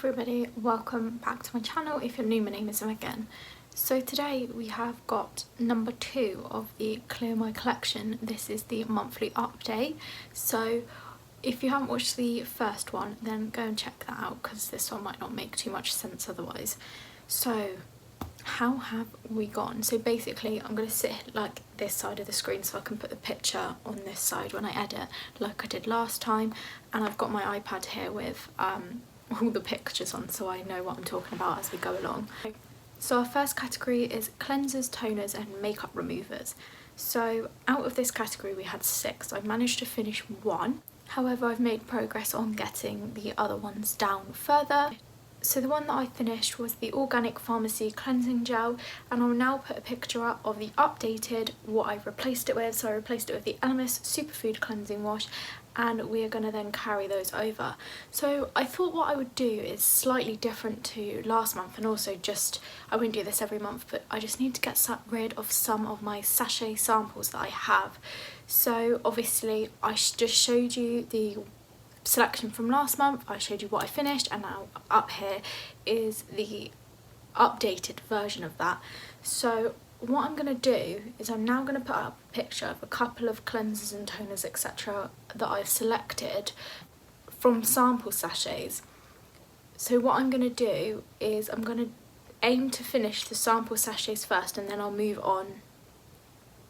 everybody, welcome back to my channel. If you're new, my name is Megan. So today we have got number 2 of the Clear My collection. This is the monthly update. So if you haven't watched the first one, then go and check that out because this one might not make too much sense otherwise. So how have we gone? So basically I'm going to sit like this side of the screen so I can put the picture on this side when I edit like I did last time, and I've got my iPad here with all the pictures on so I know what I'm talking about as we go along. So our first category is cleansers, toners and makeup removers. So out of this category we had 6. I've managed to finish 1. However, I've made progress on getting the other ones down further. So the one that I finished was the Organic Pharmacy Cleansing Gel, and I'll now put a picture up of the updated, what I've replaced it with. So I replaced it with the Elemis Superfood Cleansing Wash, and we are going to then carry those over. So I thought what I would do is slightly different to last month, and also just, I wouldn't do this every month, but I just need to get rid of some of my sachet samples that I have. So obviously I just showed you the selection from last month, I showed you what I finished, and now up here is the updated version of that. So what I'm going to do is I'm now going to put up a picture of a couple of cleansers and toners etc that I've selected from sample sachets. So what I'm going to do is I'm going to aim to finish the sample sachets first, and then I'll move on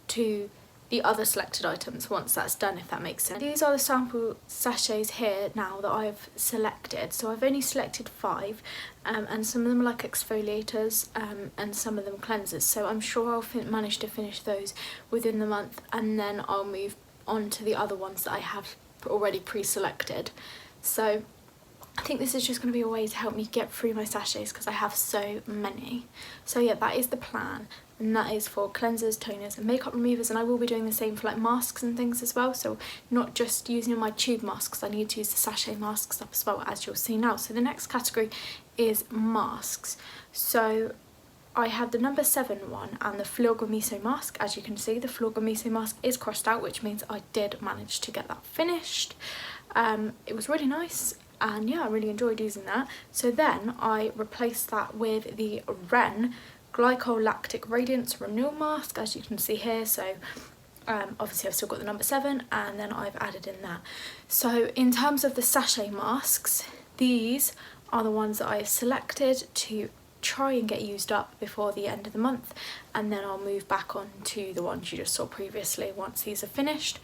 to the other selected items once that's done, if that makes sense. These are the sample sachets here now that I've selected. So I've only selected 5, and some of them are like exfoliators and some of them cleansers. So I'm sure I'll manage to finish those within the month, and then I'll move on to the other ones that I have already pre-selected. So I think this is just going to be a way to help me get through my sachets because I have so many. So yeah, that is the plan, and that is for cleansers, toners and makeup removers, and I will be doing the same for like masks and things as well, so not just using my tube masks, I need to use the sachet masks up as well, as you'll see now. So the next category is masks. So I had the number 7 one and the Fleur Miso mask. As you can see, the Fleur Miso mask is crossed out, which means I did manage to get that finished. It was really nice, and yeah, I really enjoyed using that. So then I replaced that with the Ren Glycol Lactic Radiance Renewal Mask, as you can see here. So obviously I've still got the number 7, and then I've added in that. So in terms of the sachet masks, these are the ones that I've selected to try and get used up before the end of the month, and then I'll move back on to the ones you just saw previously once these are finished.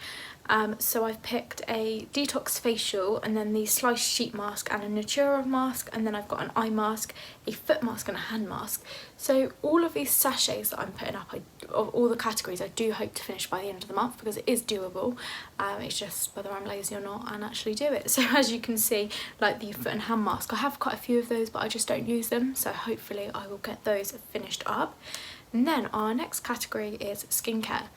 So I've picked a detox facial, and then the sliced sheet mask and a Natura mask, and then I've got an eye mask, a foot mask and a hand mask. So all of these sachets that I'm putting up, of all the categories, I do hope to finish by the end of the month because it is doable. It's just whether I'm lazy or not and actually do it. So as you can see, like the foot and hand mask, I have quite a few of those but I just don't use them, so hopefully I will get those finished up. And then our next category is skincare.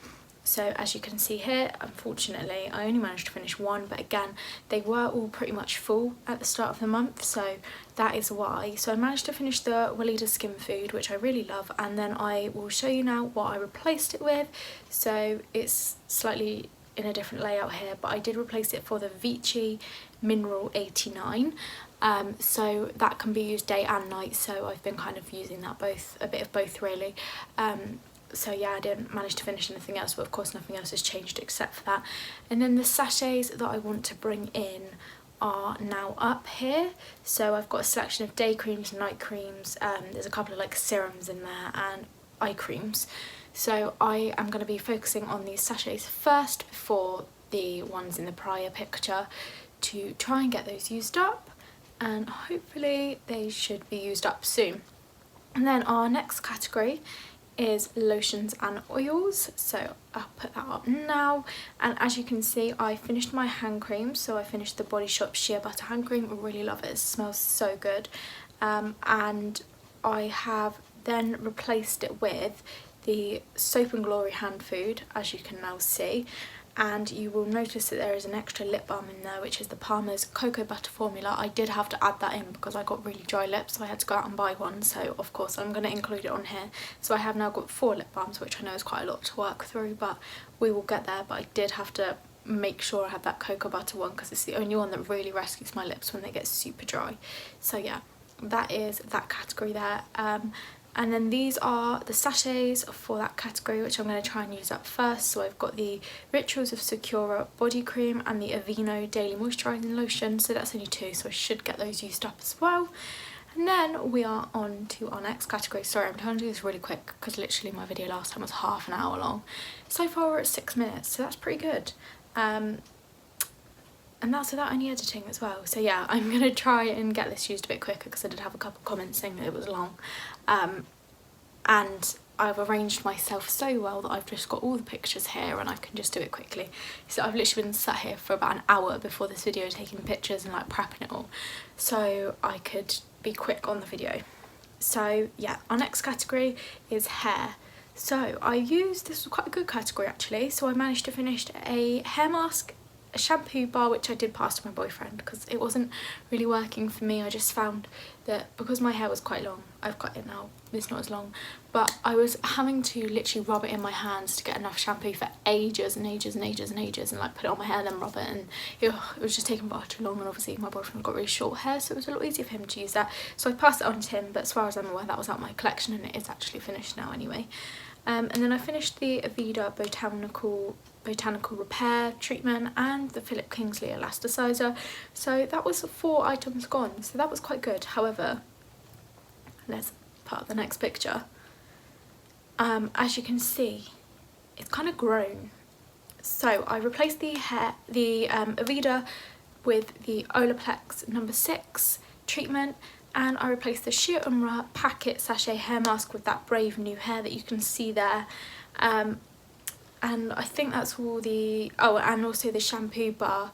So as you can see here, unfortunately I only managed to finish 1, but again they were all pretty much full at the start of the month, so that is why. So I managed to finish the Weleda Skin Food, which I really love, and then I will show you now what I replaced it with. So it's slightly in a different layout here, but I did replace it for the Vichy Mineral 89. So that can be used day and night, so I've been kind of using that both, a bit of both really. So yeah, I didn't manage to finish anything else, but of course nothing else has changed except for that. And then the sachets that I want to bring in are now up here. So I've got a selection of day creams, night creams, there's a couple of like serums in there, and eye creams. So I am going to be focusing on these sachets first before the ones in the prior picture to try and get those used up, and hopefully they should be used up soon. And then our next category is lotions and oils, so I'll put that up now. And as you can see, I finished my hand cream. So I finished the Body Shop Shea Butter Hand Cream. I really love it, it smells so good. And I have then replaced it with the Soap and Glory Hand Food, as you can now see. And you will notice that there is an extra lip balm in there, which is the Palmer's Cocoa Butter Formula. I did have to add that in because I got really dry lips, so I had to go out and buy one, so of course I'm going to include it on here. So I have now got 4 lip balms, which I know is quite a lot to work through, but we will get there. But I did have to make sure I had that cocoa butter one because it's the only one that really rescues my lips when they get super dry. So yeah, that is that category there. And then these are the sachets for that category, which I'm going to try and use up first. So I've got the Rituals of Secura body cream and the Aveeno daily moisturising lotion, so that's only 2, so I should get those used up as well. And then we are on to our next category. Sorry, I'm trying to do this really quick because literally my video last time was half an hour long. So far we're at 6 minutes, so that's pretty good. And that's without any editing as well. So yeah, I'm going to try and get this used a bit quicker because I did have a couple of comments saying that it was long. And I've arranged myself so well that I've just got all the pictures here and I can just do it quickly. So I've literally been sat here for about an hour before this video taking pictures and like prepping it all, so I could be quick on the video. So yeah, our next category is hair. So this was quite a good category actually. So I managed to finish a hair mask, a shampoo bar, which I did pass to my boyfriend because it wasn't really working for me. I just found that because my hair was quite long, I've got it now, it's not as long, but I was having to literally rub it in my hands to get enough shampoo for ages and ages and ages and ages, and like put it on my hair, then rub it, and it was just taking far too long. And obviously my boyfriend got really short hair, so it was a lot easier for him to use that, so I passed it on to him. But as far as I'm aware, that was out my collection and it is actually finished now anyway. And then I finished the Aveda Botanical Repair treatment and the Philip Kingsley Elasticizer. So that was 4 items gone, so that was quite good. However, let's put up the next picture. As you can see, it's kind of grown. So I replaced the Aveda with the Olaplex No. 6 treatment, and I replaced the Sheer Umrah Packet Sachet Hair Mask with that Brave New Hair that you can see there. And I think that's all the... Oh, and also the shampoo bar.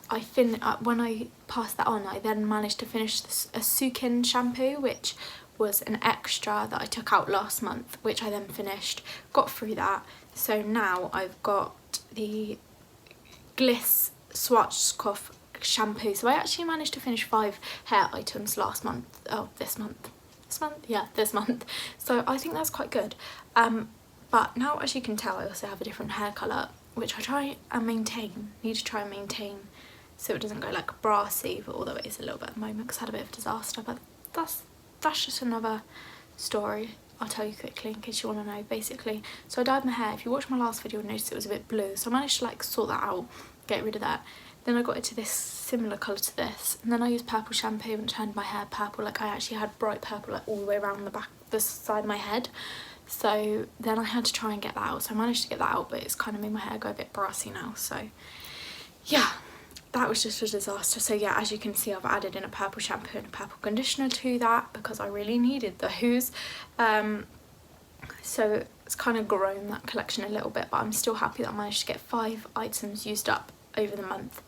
When I passed that on, I then managed to finish a Sukin shampoo, which was an extra that I took out last month, which I then finished, got through that. So now I've got the Gliss Schwarzkopf shampoo. So I actually managed to finish 5 hair items this month. So I think that's quite good. But now, as you can tell, I also have a different hair colour, which I need to try and maintain so it doesn't go like brassy, but although it is a little bit at the moment because I had a bit of a disaster, but that's just another story I'll tell you quickly in case you want to know. Basically, so I dyed my hair. If you watched my last video, you'll notice it was a bit blue, so I managed to like sort that out, get rid of that. Then I got it to this similar colour to this, and then I used purple shampoo and turned my hair purple. Like I actually had bright purple like all the way around the side of my head. So then I had to try and get that out. So I managed to get that out, but it's kind of made my hair go a bit brassy now. So yeah, that was just a disaster. So yeah, as you can see, I've added in a purple shampoo and a purple conditioner to that because I really needed those. So it's kind of grown that collection a little bit, but I'm still happy that I managed to get 5 items used up over the month.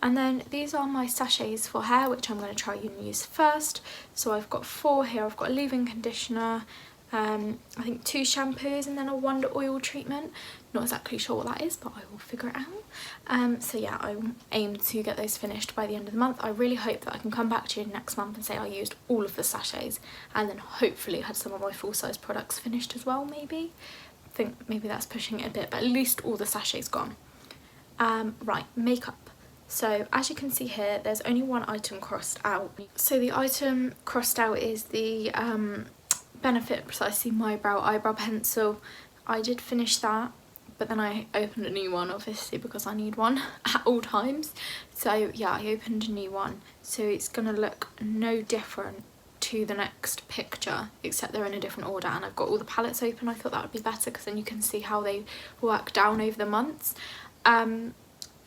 And then these are my sachets for hair, which I'm going to try and use first. So I've got 4 here. I've got a leave-in conditioner, I think 2 shampoos, and then a Wonder Oil treatment. Not exactly sure what that is, but I will figure it out. So yeah, I aim to get those finished by the end of the month. I really hope that I can come back to you next month and say I used all of the sachets, and then hopefully had some of my full-size products finished as well, maybe. I think maybe that's pushing it a bit, but at least all the sachets gone. Right, makeup. So as you can see here, there's only 1 item crossed out. So the item crossed out is the Benefit Precisely My Brow eyebrow pencil. I did finish that, but then I opened a new one, obviously, because I need one at all times. So yeah, I opened a new one. So it's gonna look no different to the next picture, except they're in a different order, and I've got all the palettes open. I thought that would be better because then you can see how they work down over the months.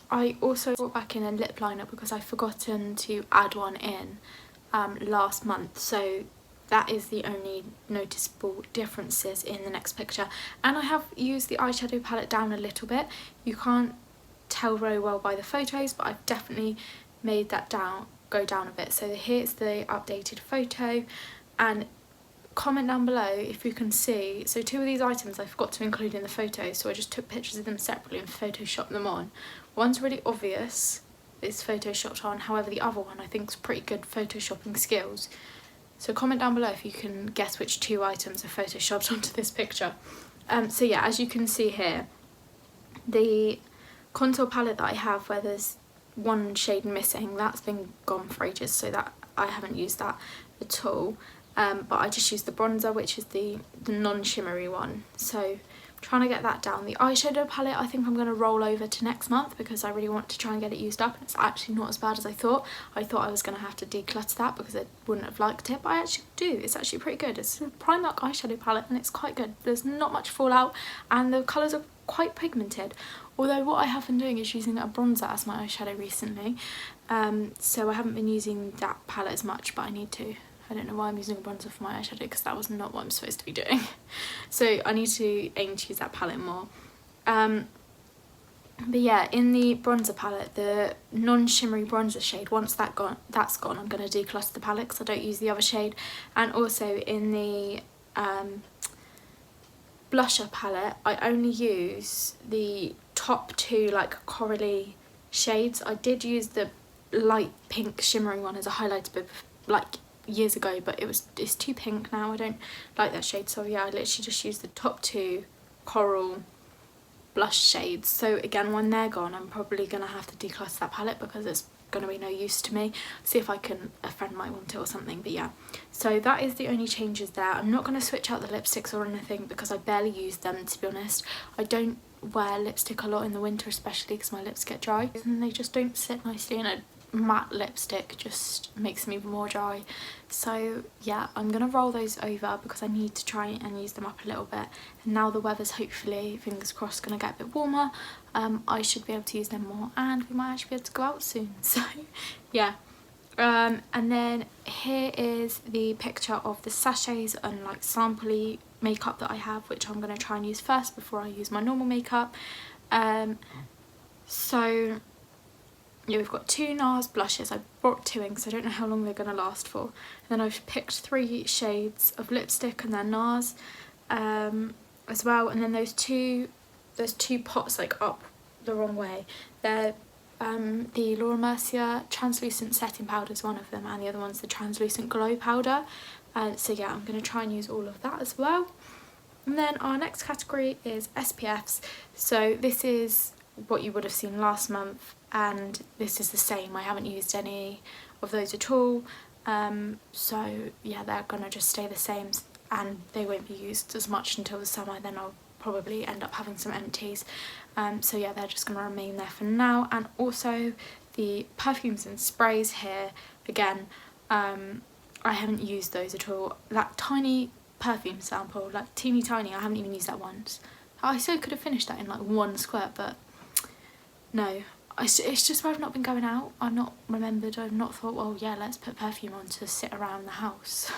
I also brought back in a lip liner because I've forgotten to add one in last month, so that is the only noticeable differences in the next picture. And I have used the eyeshadow palette down a little bit. You can't tell very well by the photos, but I've definitely made that go down a bit. So here's the updated photo, and comment down below if you can see. So 2 of these items I forgot to include in the photo, so I just took pictures of them separately and photoshopped them on. One's really obvious, it's photoshopped on, however the other one I think is pretty good photoshopping skills. So comment down below if you can guess which 2 items are photoshopped onto this picture. So yeah, as you can see here, the contour palette that I have where there's 1 shade missing, that's been gone for ages, so that I haven't used that. at all, but I just used the bronzer, which is the non-shimmery one. So trying to get that down. The eyeshadow palette I think I'm going to roll over to next month because I really want to try and get it used up, and it's actually not as bad as I thought. I thought I was going to have to declutter that because I wouldn't have liked it, but I actually do. It's actually pretty good. It's a Primark eyeshadow palette and it's quite good. There's not much fallout and the colours are quite pigmented, although what I have been doing is using a bronzer as my eyeshadow recently, so I haven't been using that palette as much, but I need to. I don't know why I'm using a bronzer for my eyeshadow because that was not what I'm supposed to be doing. So I need to aim to use that palette more. But yeah, in the bronzer palette, the non-shimmery bronzer shade, once that's gone, I'm going to declutter the palette because I don't use the other shade. And also in the blusher palette, I only use the top two like corally shades. I did use the light pink shimmering one as a highlighter, but like years ago, but it's too pink now. I don't like that shade, so yeah, I literally just use the top two coral blush shades. So again, when they're gone, I'm probably gonna have to declutter that palette because it's gonna be no use to me. See if a friend might want it or something. But yeah, so that is the only changes there. I'm not gonna switch out the lipsticks or anything because I barely use them, to be honest. I don't wear lipstick a lot in the winter, especially because my lips get dry and they just don't sit nicely, and a matte lipstick just makes me more dry. So yeah, I'm gonna roll those over because I need to try and use them up a little bit, and now the weather's hopefully, fingers crossed, gonna get a bit warmer. I should be able to use them more and we might actually be able to go out soon. So yeah, and then here is the picture of the sachets and like sampley makeup that I have, which I'm gonna try and use first before I use my normal makeup. So yeah, we've got two NARS blushes. I brought two in because I don't know how long they're going to last for. And then I've picked 3 shades of lipstick and then NARS as well. And then those two pots like up the wrong way. They're the Laura Mercier translucent setting powder is one of them, and the other one's the translucent glow powder. So yeah, I'm going to try and use all of that as well. And then our next category is SPFs. So this is what you would have seen last month, and this is the same. I haven't used any of those at all, so yeah, they're gonna just stay the same and they won't be used as much until the summer. Then I'll probably end up having some empties, so yeah, they're just gonna remain there for now. And also the perfumes and sprays here, again, I haven't used those at all. That tiny perfume sample, like teeny tiny, I haven't even used that once. I so could have finished that in like one squirt, but no, it's just where I've not been going out. I've not remembered, I've not thought, well yeah, let's put perfume on to sit around the house.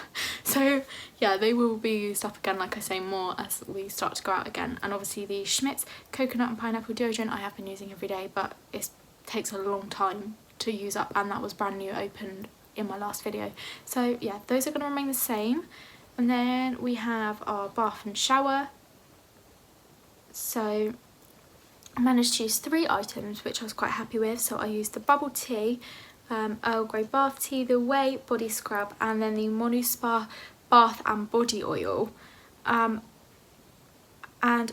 So yeah, they will be used up again, like I say, more as we start to go out again. And obviously the Schmidt's coconut and pineapple deodorant I have been using every day, but it takes a long time to use up, and that was brand new, opened in my last video. So yeah, those are going to remain the same. And then we have our bath and shower. So I managed to use 3 items, which I was quite happy with. So I used the bubble tea, Earl Grey bath tea, the Way body scrub, and then the Monu Spa bath and body oil. And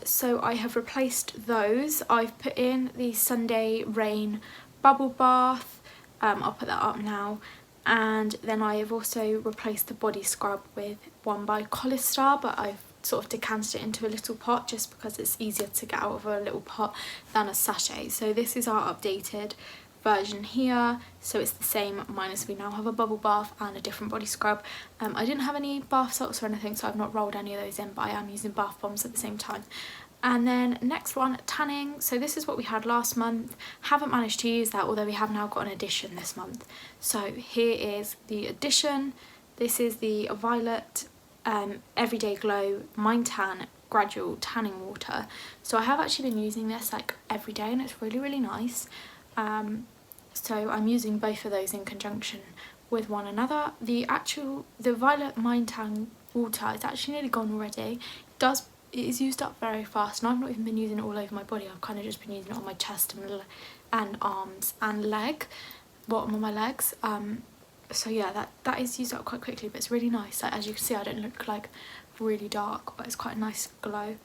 so I have replaced those. I've put in the Sunday Rain bubble bath. I'll put that up now. And then I have also replaced the body scrub with one by Collistar, but I've sort of decanted it into a little pot just because it's easier to get out of a little pot than a sachet. So this is our updated version here. So it's the same, minus we now have a bubble bath and a different body scrub. I didn't have any bath salts or anything, so I've not rolled any of those in, but I am using bath bombs at the same time. And then next one, tanning. So this is what we had last month. Haven't managed to use that, although we have now got an addition this month. So here is the addition. This is the Violet Everyday Glow Mind Tan Gradual Tanning Water. So I have actually been using this like every day, and it's really, really nice. So I'm using both of those in conjunction with one another. The Violet Mind Tan water is actually nearly gone already. It is used up very fast, and I've not even been using it all over my body. I've kind of just been using it on my chest and arms and bottom of my legs. So yeah, that is used up quite quickly, but it's really nice. Like, as you can see, I don't look like really dark, but it's quite a nice glow.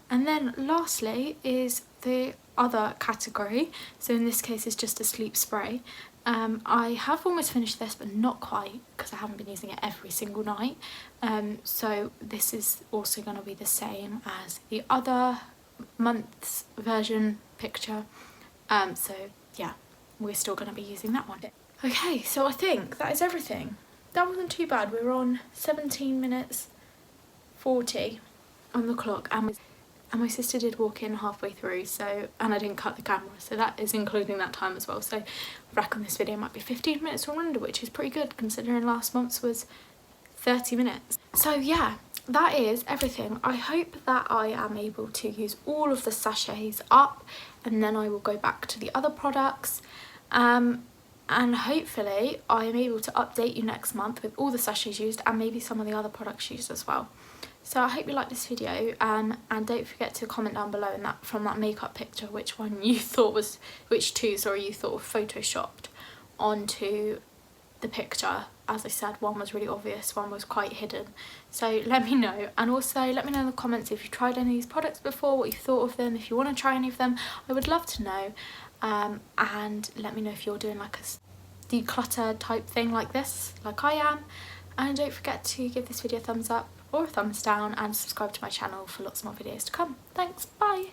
And then lastly is the other category. So in this case it's just a sleep spray. I have almost finished this, but not quite, because I haven't been using it every single night. So this is also going to be the same as the other month's version picture. So yeah, we're still going to be using that one. Okay, so I think that is everything. That wasn't too bad. We were on 17 minutes 40 on the clock, and my sister did walk in halfway through, so, and I didn't cut the camera, so that is including that time as well. So back on this video might be 15 minutes or under, which is pretty good considering last month's was 30 minutes. So yeah, that is everything. I hope that I am able to use all of the sachets up, and then I will go back to the other products. And hopefully I am able to update you next month with all the sachets used and maybe some of the other products used as well. So I hope you liked this video, and don't forget to comment down below from that makeup picture which two you thought were photoshopped onto the picture. As I said, one was really obvious, one was quite hidden. So let me know, and also let me know in the comments if you've tried any of these products before, what you thought of them, if you want to try any of them. I would love to know. And let me know if you're doing like a declutter type thing like this, like I am. And don't forget to give this video a thumbs up or a thumbs down, and subscribe to my channel for lots more videos to come. Thanks, bye!